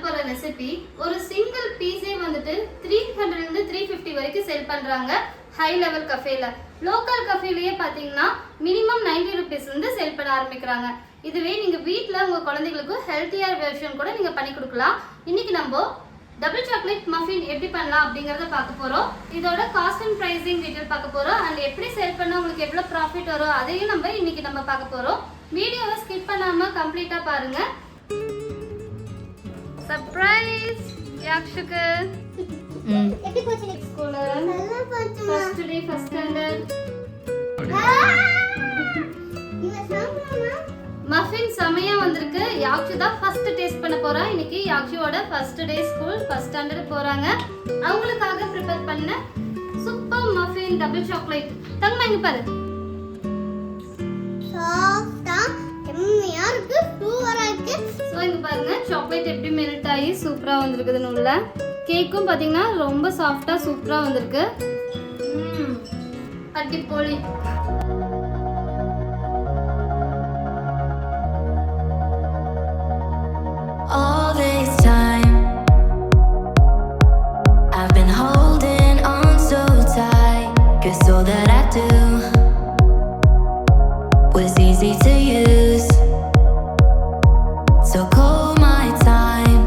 போற ரெசிபி ஒரு சிங்கிள் பீஸே வந்துட்டு 300 இருந்து 350 வரைக்கும் சேல் பண்றாங்க ஹை லெவல் கஃபேல. லோக்கல் கஃபேலயே பாத்தீங்கன்னா மினிமம் 90 ரூபீஸ்ல இருந்து சேல் பண்ண ஆரம்பிக்கிறாங்க. இதுவே நீங்க வீட்ல உங்க குழந்தைகளுக்கு ஹெல்த்தியர் வெர்ஷன் கூட நீங்க பண்ணி கொடுக்கலாம். இன்னைக்கு நம்ம டபுள் சாக்லேட் மஃபின் எப்படி பண்ணலாம் அப்படிங்கறத பார்க்க போறோம். இதோட காஸ்ட் அண்ட் பிரைசிங் டீடைல் பார்க்க போறோம். அண்ட் எப்படி சேல் பண்ணா உங்களுக்கு எவ்வளவு ப்ராஃபிட் வரும் அதையும் இன்னைக்கு நம்ம பார்க்க போறோம். வீடியோவை ஸ்கிப் பண்ணாம கம்ப்ளீட்டா பாருங்க. சர்ப்ரைஸ் யாக்ஷுக்கு எப்படி போச்சு ஸ்கூல்ல? நல்லா போச்சு. First day first standard. நீங்க சாப்பிடுமா? மஃபின் செமையா வந்திருக்கு. யாக்ஷு தான் ஃபர்ஸ்ட் டேஸ்ட் பண்ண போறா. இன்னைக்கு யாக்ஷுவோட first day school first standard போறாங்க. அவங்களுக்காக ப்ரிப்பேர் பண்ண சூப்பர் மஃபின் டபுள் சாக்லேட். தங்கமா இங்க பாரு. சாஃப்ட்டா எம்மியா இருக்கு, சூப்பரா இருக்கு. சோ இங்க பாருங்க சாக்லேட் எப்படி மெல்ட் ஆகி சூப்பரா வந்திருக்குதுன்னு உள்ள. கேக்கும் பாத்தீங்கன்னா ரொம்ப சாஃப்ட்டா சூப்பரா வந்திருக்கு. அடிப்பொலி. All this time I've been holding on so tight, 'cause all that I do was easy to use. So call my time,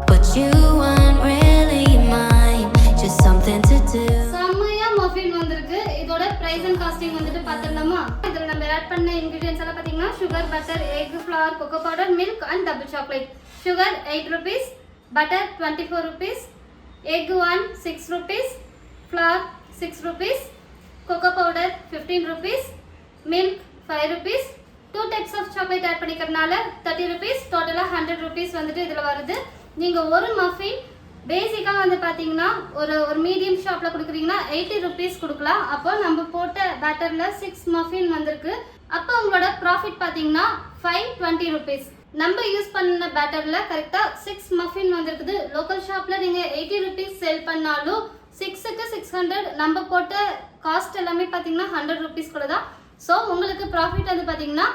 but you weren't really mine, just something to do. செமையா muffin வந்திருக்கு. இதோட price and costing வந்துட்டு பார்த்தலாமா? இதுல நம்ம add பண்ண ingredients எல்லாம் பாத்தீங்கன்னா sugar, butter, egg, flour, cocoa powder, milk and double chocolate. Sugar 8 rupees, butter 24 rupees, egg 1 6 rupees, flour 6 rupees, cocoa powder 15 rupees, milk 5 rupees. 2 types of chocolate add பண்ணிக்கிறதுனால 30 rupees, டோட்டலா 100 rupees வந்துட்டு இதுல வருது. நீங்க ஒரு மஃபின் பேசிக்கா வந்து பாத்தீங்கன்னா ஒரு மீடியம் ஷாப்ல கொடுக்குறீங்கன்னா 80 rupees கொடுக்கலாம். அப்போ நம்ம போட்ட பேட்டர்ல 6 மஃபின் வந்திருக்கு. அப்போ உங்களோட ப்ராஃபிட் பாத்தீங்கன்னா 520 rupees. நம்ம யூஸ் பண்ண பேட்டர்ல கரெக்டா 6 மஃபின் வந்திருக்குது. லோக்கல் ஷாப்ல நீங்க 80 rupees சேல் பண்ணாலும் 6க்கு 600, நம்ம போட்ட காஸ்ட் எல்லாமே பாத்தீங்கன்னா 100 rupees கூட தான். ஸோ உங்களுக்கு ப்ராஃபிட் வந்து பாத்தீங்கன்னா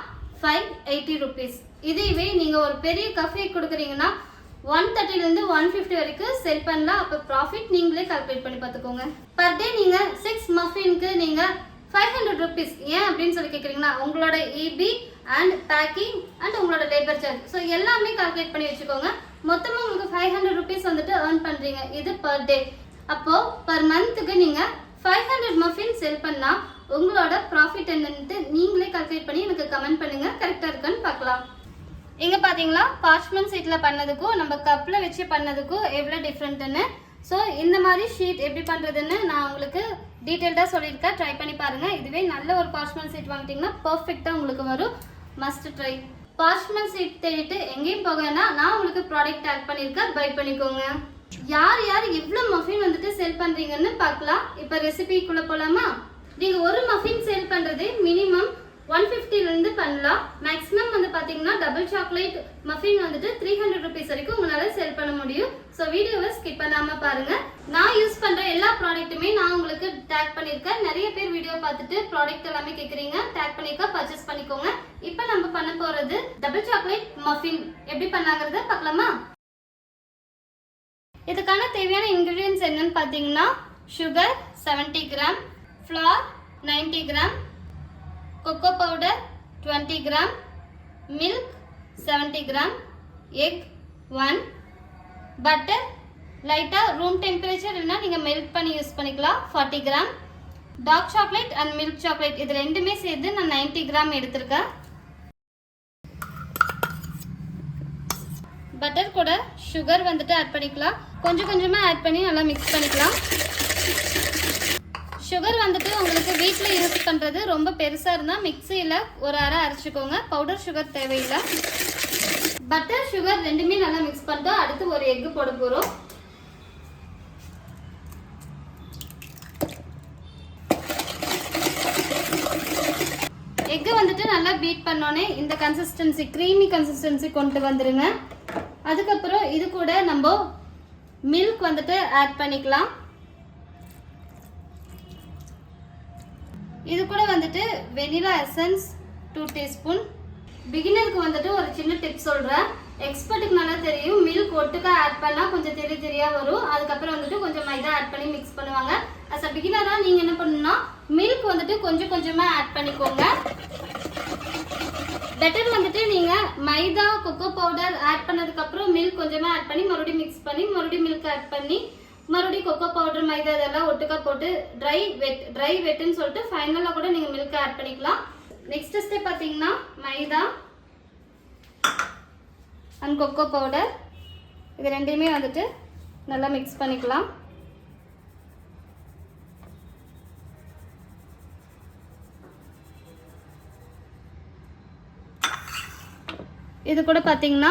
580 rupees. இதுவே நீங்க ஒரு பெரிய கஃபே கொடுக்குறீங்கன்னா 130 இருந்து 150 வரைக்கும் செல் பண்ணலாம். அப்ப ப்ராஃபிட் நீங்களே கால்குலேட் பண்ணி பார்த்துக்கோங்க. பர் டே நீங்க 6 மஃபினுக்கு நீங்க 500 rupees. ஏன் அப்படின்னு சொல்லி கேக்குறீங்கன்னா உங்களோட EB அண்ட் பேக்கிங் அண்ட் உங்களோட லேபர் சார்ஜ் ஸோ எல்லாமே கால்குலேட் பண்ணி வச்சுக்கோங்க. மொத்தமா உங்களுக்கு 500 rupees வந்துட்டு ஏர்ன் பண்றீங்க. இது பர் டே. அப்போ பர் மந்த்துக்கு நீங்க 500 மஃபின் செல் பண்ணா உங்களோட ப்ராஃபிட் என்னன்னு நீங்களே கால்குலேட் பண்ணி எனக்கு கமெண்ட் பண்ணுங்க. கரெக்டா இருக்கான்னு பார்க்கலாம். இங்க பாத்தீங்களா பார்ச்மெண்ட் சீட்ல பண்ணதுக்கும் நம்ம கப்ல வச்சு பண்ணதுக்கும் எவ்வளவு டிஃபரெண்ட்னு. ஸோ இந்த மாதிரி ஷீட் எப்படி பண்றதுன்னு நான் உங்களுக்கு டீடைல்டா சொல்லியிருக்கேன். ட்ரை பண்ணி பாருங்க. இதுவே நல்ல ஒரு பார்ச்மெண்ட் சீட் வாங்கிட்டீங்கன்னா பர்ஃபெக்டா உங்களுக்கு வரும். Must try. பார்ச்மெண்ட் சீட் தேடிட்டு எங்கேயும் போகனா நான் உங்களுக்கு ப்ராடக்ட் ஆட் பண்ணியிருக்கேன். பை பண்ணிக்கோங்க. யார் யார் எவ்வளவு மஃபின் வந்துட்டு சேல் பண்றீங்கன்னு பார்க்கலாம். இப்போ ரெசிபிக்குள்ள போலாமா? நீங்க ஒரு மஃபின் சேல் பண்றது மினிமம் 150 இருந்து பண்ணலாம். மேக்ஸிமம் வந்து பாத்தீங்கன்னா டபுள் சாக்லேட் மஃபின் வந்துட்டு 300 rupees வரைக்கும் உங்களால சேல் பண்ண முடியும். ஸோ வீடியோவை ஸ்கிப் பண்ணாம பாருங்க. நான் யூஸ் பண்ற எல்லா ப்ராடக்ட்டுமே நான் உங்களுக்கு டேக் பண்ணிருக்கேன். நிறைய பேர் வீடியோ பார்த்துட்டு ப்ராடக்ட் எல்லாமே கேக்குறீங்க. டேக் பண்ணிருக்க பர்ச்சேஸ் பண்ணிக்கோங்க. இப்போ நம்ம பண்ண போறது டபுள் சாக்லேட் மஃபின் எப்படி பண்ணாங்கறத பார்க்கலாமா? இதுக்கான தேவையான இன்கிரிடியன்ட்ஸ் என்னன்னு பாத்தீங்கன்னா sugar 70 gram, flour 90 gram, cocoa powder 20 gram, milk 70 gram, egg 1, butter லைட்டா ரூம் டெம்பரேச்சர் இல்லைன்னா நீங்க மெல்ட் பண்ணி யூஸ் பண்ணிக்கலாம் 40 gram, dark chocolate and milk chocolate இது ரெண்டுமே சேர்த்து நான் 90 gram எடுத்திருக்கேன். பட்டர் கூட சுகர் வந்துட்டு ஆட் பண்ணிக்கலாம். கொஞ்சம் கொஞ்சமா ஆட் பண்ணி நல்லா மிக்ஸ் பண்ணிக்கலாம். சுகர் வந்துட்டு உங்களுக்கு வீட்டில் யூஸ் பண்ணுறது ரொம்ப பெருசாக இருந்தால் மிக்சியில் ஒரு அரை அரைச்சிக்கோங்க. பவுடர் சுகர் தேவையில்லை. பட்டர் சுகர் ரெண்டுமே நல்லா மிக்ஸ் பண்ணிட்டோம். அடுத்து ஒரு எக்கு போட போகிறோம். எக்கு வந்துட்டு நல்லா பீட் பண்ணோன்னே இந்த கன்சிஸ்டன்சி க்ரீமி கன்சிஸ்டன்சி கொண்டு வந்துருங்க. அதுக்கப்புறம் இது கூட நம்ம மில்க் வந்துட்டு ஆட் பண்ணிக்கலாம். இது கூட வந்துட்டு வெனிலா எசன்ஸ் 2 டீஸ்பூன். பிகினருக்கு வந்துட்டு ஒரு சின்ன டிப் சொல்றேன். எக்ஸ்பர்ட்டுக்கு நல்லா தெரியும், மில்க் ஒட்டுக்கா ஆட் பண்ணால் கொஞ்சம் தெரியா வரும். அதுக்கப்புறம் வந்துட்டு கொஞ்சம் மைதா ஆட் பண்ணி மிக்ஸ் பண்ணுவாங்க. அஸ் அ பிகினராக நீங்கள் என்ன பண்ணணும்னா மில்க் வந்துட்டு கொஞ்சம் கொஞ்சமாக ஆட் பண்ணிக்கோங்க. பெட்டர் வந்துட்டு நீங்கள் மைதா கொக்கோ பவுடர் ஆட் பண்ணதுக்கப்புறம் மில்க் கொஞ்சமாக ஆட் பண்ணி மறுபடியும் மிக்ஸ் பண்ணி மறுபடியும் மில்க் ஆட் பண்ணி மறுபடியும் கொக்கோ பவுடர் மைதா இதெல்லாம் ஒட்டுக்கா போட்டு ட்ரை வெட்டுன்னு சொல்லிட்டு ஃபைனலாக கூட நீங்கள் மில்க் ஆட் பண்ணிக்கலாம். நெக்ஸ்ட் ஸ்டெப் பார்த்தீங்கன்னா மைதா அண்ட் கொக்கோ பவுடர் இது ரெண்டையுமே வந்துட்டு நல்லா மிக்ஸ் பண்ணிக்கலாம். இது கூட பார்த்தீங்கன்னா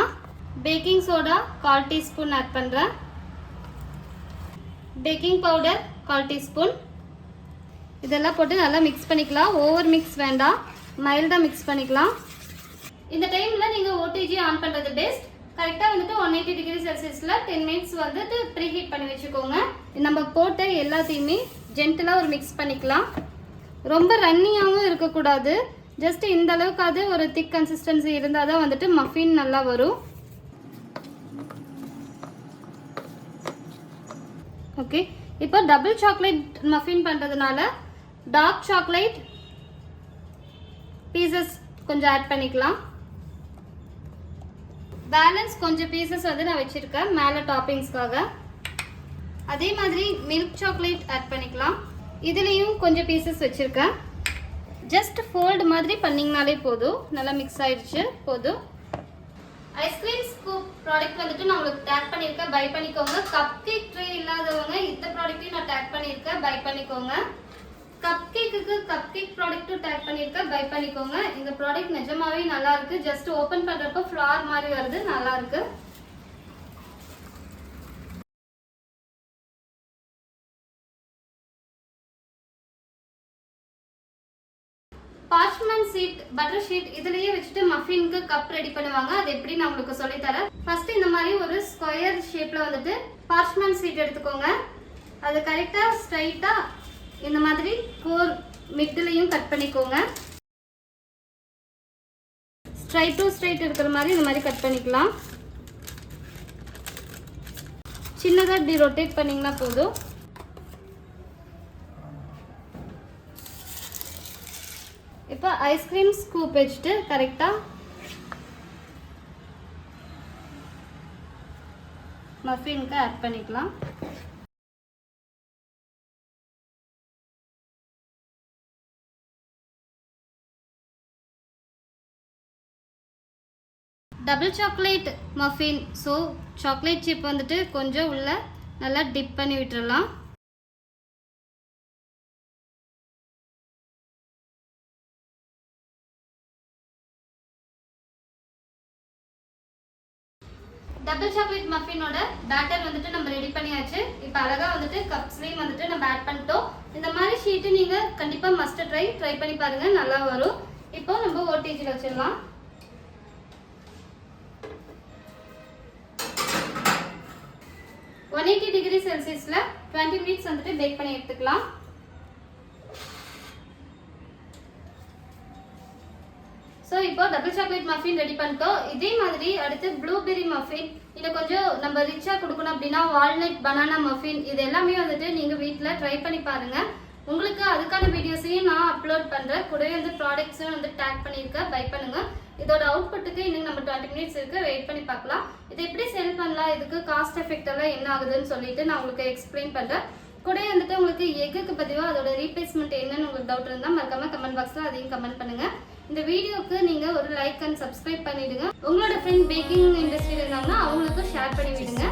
பேக்கிங் சோடா 1/4 டீஸ்பூன் ஆட் பண்ணுறேன். Baking powder 1/4 teaspoon. இதெல்லாம் போட்டு நல்லா மிக்ஸ் பண்ணிக்கலாம். ஓவர் மிக்ஸ் வேண்டாம், மைல்டாக மிக்ஸ் பண்ணிக்கலாம். இந்த டைமில் நீங்கள் ஓடிஜி ஆன் பண்ணுறது பெஸ்ட். கரெக்டாக வந்துட்டு 180 டிகிரி செல்சியஸில் 10 மினிட்ஸ் வந்துட்டு ப்ரீ ஹீட் பண்ணி வச்சுக்கோங்க. நம்ம போட்ட எல்லாத்தையுமே ஜென்டலாக ஒரு மிக்ஸ் பண்ணிக்கலாம். ரொம்ப ரன்னியாகவும் இருக்கக்கூடாது, ஜஸ்ட் இந்த அளவுக்காவது ஒரு திக் கன்சிஸ்டன்சி இருந்தால் தான் வந்துட்டு மஃபின் நல்லா வரும். ஓகே, இப்போ டபுள் சாக்லேட் மஃபின் பண்ணுறதுனால டார்க் சாக்லேட் பீசஸ் கொஞ்சம் ஆட் பண்ணிக்கலாம். பேலன்ஸ் கொஞ்சம் பீசஸ் வந்து நான் வச்சுருக்கேன் மேலே டாப்பிங்ஸ்க்காக. அதே மாதிரி மில்க் சாக்லேட் ஆட் பண்ணிக்கலாம். இதுலேயும் கொஞ்சம் பீசஸ் வச்சுருக்கேன். ஜஸ்ட் ஃபோல்டு மாதிரி பண்ணிங்கனாலே போதும். நல்லா மிக்ஸ் ஆயிடுச்சு, போதும். ஐஸ்கிரீம் ஸ்கூப் ப்ராடக்ட் வந்துட்டு நான் உங்களுக்கு டேக் பண்ணியிருக்கேன், பை பண்ணிக்கோங்க. கப் கேக் ட்ரே இல்லாதவங்க இந்த ப்ராடக்ட்டையும் நான் டேக் பண்ணியிருக்கேன், பை பண்ணிக்கோங்க. கப் கேக்குக்கு கப் கேக் ப்ராடக்ட்டும் டேக் பண்ணியிருக்கேன், பை பண்ணிக்கோங்க. இந்த ப்ராடக்ட் நிஜமாவே நல்லா இருக்கு. ஜஸ்ட் ஓப்பன் பண்ணுறப்போ ஃப்ளார் மாதிரி வருது, நல்லா இருக்கு. பார்ச்மெண்ட் ஷீட் பட்டர் ஷீட் இதுலயே வச்சுட்டு மஃபின்க்கு கப் ரெடி பண்ணுவாங்க. அது எப்படி நான் உங்களுக்கு சொல்லி தரேன். ஃபர்ஸ்ட் இந்த மாதிரி ஒரு ஸ்கொயர் ஷேப்ல வந்துட்டு பார்ச்மெண்ட் ஷீட் எடுத்துக்கோங்க. அது கரெக்டா ஸ்ட்ரைட்டா இந்த மாதிரி கோர் மிட்லயும் கட் பண்ணிக்கோங்க. ஸ்ட்ரைட் டு ஸ்ட்ரைட் இருக்கிற மாதிரி இந்த மாதிரி கட் பண்ணிக்கலாம். சின்னதா இப்படி ரொட்டேட் பண்ணீங்கன்னா போதும். இப்போ ஐஸ்கிரீம் ஸ்கூப் வச்சுட்டு கரெக்டாக மஃபின்க்கு ஆட் பண்ணிக்கலாம். Double chocolate muffin. So chocolate chip வந்துட்டு கொஞ்சம் உள்ள நல்லா டிப் பண்ணி விட்டுறலாம். டபுள் சாக்லேட் மஃபினோட பேட்டர் வந்துட்டு நம்ம ரெடி பண்ணியாச்சு. இப்போ அழகாக வந்துட்டு கப்ஸ்லேயும் வந்துட்டு நம்ம ஆட் பண்ணிட்டோம். இந்த மாதிரி ஷீட்டு நீங்கள் கண்டிப்பாக மஸ்ட் ட்ரை பண்ணி பாருங்கள், நல்லா வரும். இப்போ நம்ம ஓடிஜியில் வச்சிடலாம். ஒன் 180 டிகிரி செல்சியஸில் 20 மினிட்ஸ் வந்துட்டு பேக் பண்ணி எடுத்துக்கலாம். ஸோ இப்போ டபுள் சாக்லேட் மஃபின் ரெடி பண்ணிட்டோம். இதே மாதிரி அடுத்து ப்ளூபெர்ரி மஃபின். இதை கொஞ்சம் நம்ம ரிச்சாக கொடுக்கணும் அப்படின்னா வால்நட் பனானா மஃபின் இது எல்லாமே வந்துட்டு நீங்கள் வீட்டில் ட்ரை பண்ணி பாருங்கள். உங்களுக்கு அதுக்கான வீடியோஸையும் நான் அப்லோட் பண்ணுறேன். கூடவே வந்து ப்ராடக்ட்ஸும் வந்து டேக் பண்ணியிருக்கேன், பை பண்ணுங்கள். இதோட அவுட்புட்டுக்கு இன்னும் நம்ம 20 மினிட்ஸ் இருக்குது, வெயிட் பண்ணி பார்க்கலாம். இது எப்படி செல் பண்ணலாம், இதுக்கு காஸ்ட் எஃபெக்ட் எல்லாம் என்ன ஆகுதுன்னு சொல்லிட்டு நான் உங்களுக்கு எக்ஸ்பிளைன் பண்ணுறேன். கூட வந்துட்டு உங்களுக்கு எக்குக்கு பதிவாக அதோட ரீப்ளேஸ்மெண்ட் என்னன்னு உங்களுக்கு டவுட் இருந்தால் மறக்காம கமெண்ட் பாக்ஸில் அதையும் கமெண்ட் பண்ணுங்கள். இந்த வீடியோக்கு நீங்கள் ஒரு லைக் அண்ட் சப்ஸ்கிரைப் பண்ணிவிடுங்க. உங்களோட ஃப்ரெண்ட் பேக்கிங் இண்டஸ்ட்ரியில் இருந்தாங்கன்னா அவங்களுக்கும் ஷேர் பண்ணி விடுங்க.